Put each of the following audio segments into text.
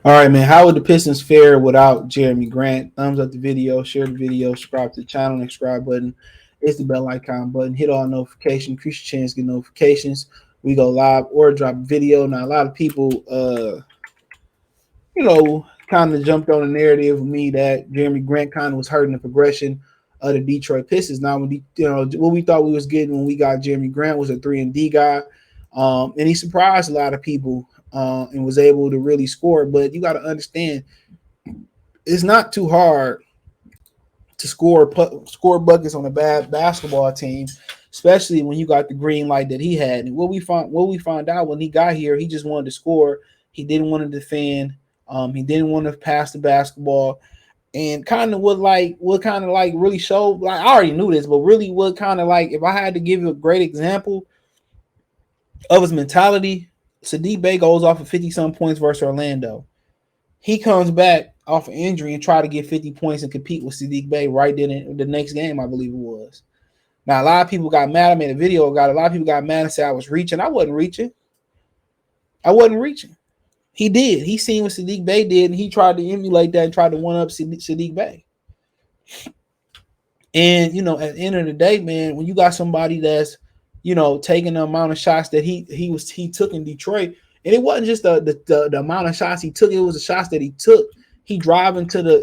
All right, man. How would the Pistons fare without Jeremy Grant? Thumbs up the video, share the video, subscribe to the channel, and subscribe button. It's the bell icon button. Hit all notifications. Increase your chance to get notifications. We go live or drop a video. Now, a lot of people, kind of jumped on the narrative of me that Jeremy Grant kind of was hurting the progression of the Detroit Pistons. Now, what we thought we was getting when we got Jeremy Grant was a 3-and-D guy, and he surprised a lot of people and was able to really score. But you got to understand, it's not too hard to score buckets on a bad basketball team, especially when you got the green light that he had. And what we found out when he got here, he just wanted to score. He didn't want to defend. He didn't want to pass the basketball. And kind of really showed, like, I already knew this, but really what kind of like, if I had to give you a great example of his mentality, Sadiq Bey goes off of 50-some points versus Orlando. He comes back off an injury and try to get 50 points and compete with Sadiq Bey right then in the next game, I believe it was. Now, a lot of people got mad. I made a video. A lot of people got mad and said I was reaching. I wasn't reaching. He did. He seen what Sadiq Bey did, and he tried to emulate that and tried to one-up Sadiq Bey. And, at the end of the day, man, when you got somebody that's, taking the amount of shots that he took in Detroit, and it wasn't just the amount of shots he took, it was the shots that he took. He driving to the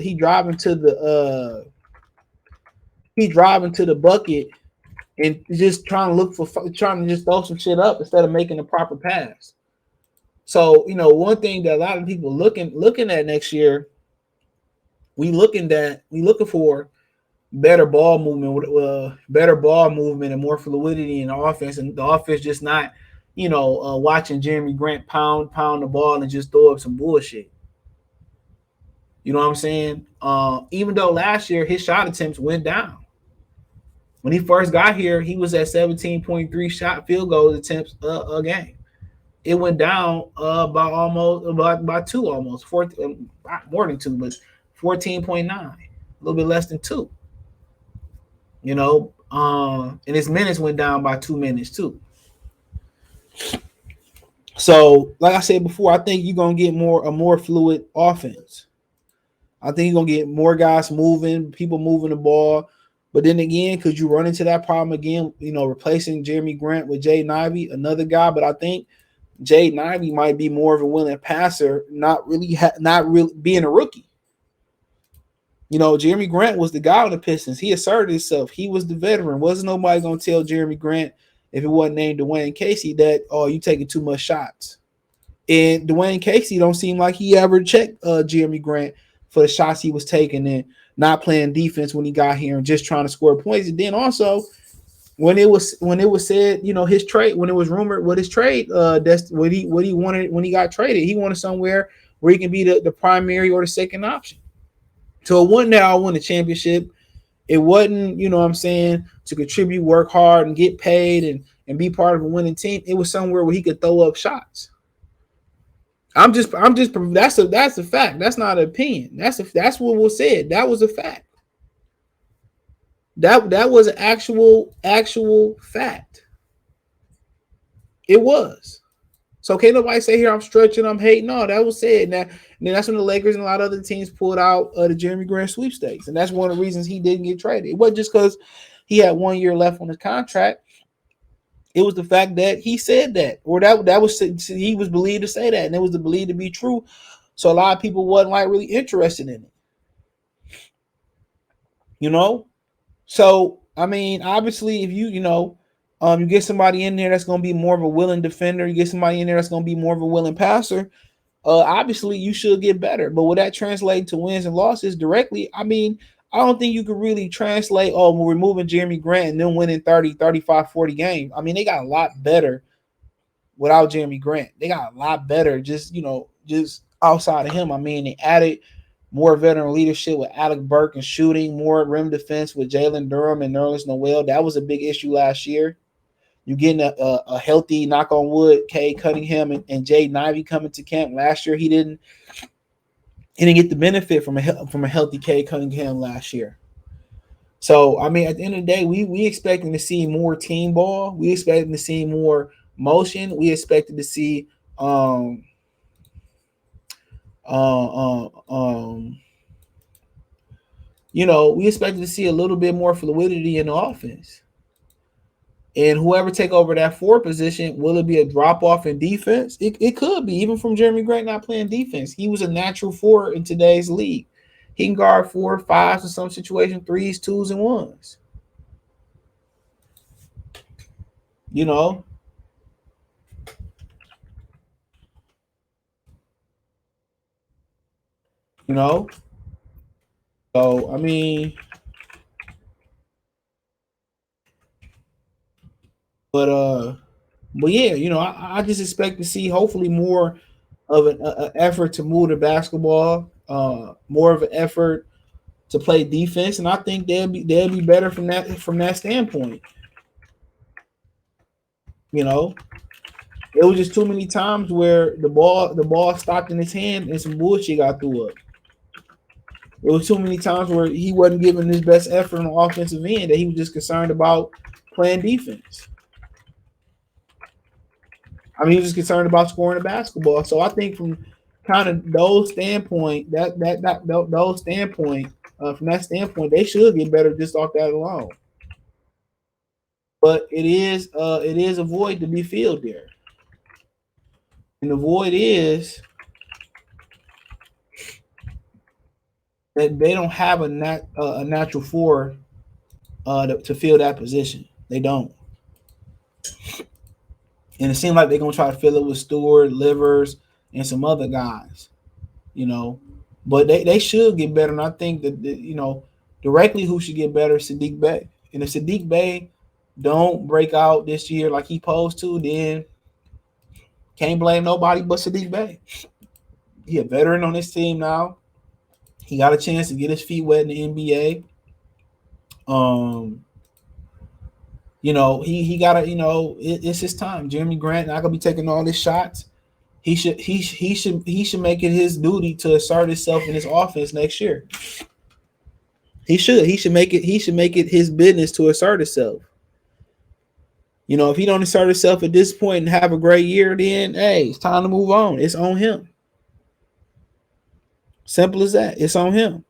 bucket and just trying to just throw some shit up instead of making the proper pass. So, one thing that a lot of people looking at next year, we looking for better ball movement and more fluidity in the offense, and the offense just not, watching Jeremy Grant pound the ball and just throw up some bullshit. You know what I'm saying? Even though last year his shot attempts went down. When he first got here, he was at 17.3 shot field goal attempts a game. It went down by two, almost 14, more than two, but 14.9, a little bit less than two. And his minutes went down by 2 minutes too. So, like I said before, I think you're gonna get a more fluid offense. I think you're gonna get more guys moving, people moving the ball. But then again, could you run into that problem again? Replacing Jeremy Grant with Jaden Ivey, another guy. But I think Jaden Ivey might be more of a willing passer, not really being a rookie. Jeremy Grant was the guy on the Pistons. He asserted himself. He was the veteran. Wasn't nobody gonna tell Jeremy Grant, if it wasn't named Dwayne Casey, that, oh, you taking too much shots. And Dwayne Casey don't seem like he ever checked Jeremy Grant for the shots he was taking and not playing defense when he got here and just trying to score points. And then also, when it was said, his trade, when it was rumored what his trade, that's what he wanted when he got traded. He wanted somewhere where he can be the primary or the second option. So it wasn't that I won a championship. It wasn't, to contribute, work hard, and get paid and be part of a winning team. It was somewhere where he could throw up shots. That's a fact. That's not an opinion. That's what was said. That was a fact. That was an actual fact. It was. So can't nobody say here I'm stretching, I'm hating. No, that was said. And then that's when the Lakers and a lot of other teams pulled out the Jeremy Grant sweepstakes. And that's one of the reasons he didn't get traded. It wasn't just because he had 1 year left on his contract. It was the fact that he said that, or that was, he was believed to say that, and it was believed to be true. So a lot of people wasn't like really interested in it. So I mean, obviously, if you get somebody in there that's going to be more of a willing defender, you get somebody in there that's going to be more of a willing passer, obviously you should get better. But will that translate to wins and losses directly? I mean, I don't think you could really translate, we're removing Jeremy Grant and then winning 30, 35, 40 games. I mean, they got a lot better without Jeremy Grant. They got a lot better just outside of him. I mean, they added more veteran leadership with Alec Burke and shooting, more rim defense with Jalen Durham and Nerlens Noel. That was a big issue last year. You're getting a healthy, knock on wood, Cade Cunningham and Jaden Ivey coming to camp. Last year, he didn't get the benefit from a healthy Cade Cunningham last year. So, I mean, at the end of the day, we expecting to see more team ball. We expecting to see more motion. We expected to see Uh, uh, um, we expected to see a little bit more fluidity in the offense. And whoever take over that four position, will it be a drop off in defense? It could be, even from Jeremy Grant not playing defense. He was a natural four in today's league. He can guard 4, 5s in some situation, 3s, 2s, and 1s. You know, you know. So I mean, but yeah, I just expect to see hopefully more of an effort to move the basketball, more of an effort to play defense, and I think they'll be better from that standpoint. You know, it was just too many times where the ball stopped in his hand and some bullshit got through up. It was too many times where he wasn't giving his best effort on the offensive end, that he was just concerned about playing defense. I mean, he was just concerned about scoring the basketball. So I think from kind of those standpoint, those standpoint, from that standpoint, they should get better just off that alone. But it is a void to be filled there, and the void is that they don't have a natural four to fill that position. They don't, and it seems like they're gonna try to fill it with Stewart, Livers, and some other guys. You know, but they should get better, and I think that directly who should get better is Sadiq Bey. And if Sadiq Bey don't break out this year like he supposed to, then can't blame nobody but Sadiq Bey. He a veteran on this team now. He got a chance to get his feet wet in the NBA. Um, he got to, it's his time. Jeremy Grant not gonna be taking all his shots. He should make it his duty to assert himself in his offense next year. He should make it his business to assert himself. If he don't assert himself at this point and have a great year, then hey, it's time to move on. It's on him. Simple as that. It's on him.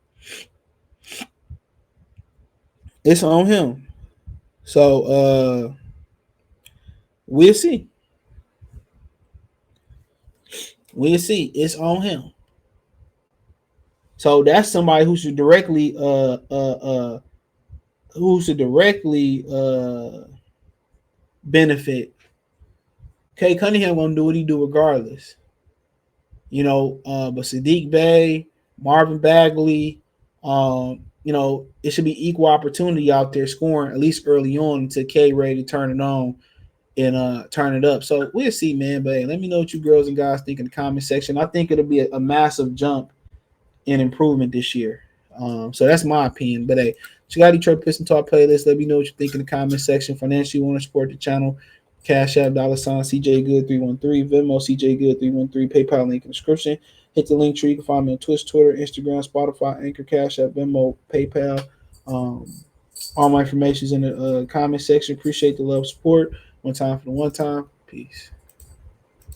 It's on him. So we'll see. We'll see. It's on him. So that's somebody who should directly benefit. Kay Cunningham gonna do what he do regardless. But Sadiq Bey, Marvin Bagley, it should be equal opportunity out there scoring at least early on until K ready to turn it on and turn it up. So we'll see, man. But hey, let me know what you girls and guys think in the comment section. I think it'll be a massive jump in improvement this year. So that's my opinion. But hey, you got Detroit Piston Talk playlist. Let me know what you think in the comment section. Financially, you want to support the channel. Cash App, $ CJ Good 313, Venmo CJ Good 313, PayPal link in the description. Hit the link tree. You can find me on Twitch, Twitter, Instagram, Spotify, Anchor, Cash App, Venmo, PayPal. All my information is in the comment section. Appreciate the love, support. One time for the one time. Peace.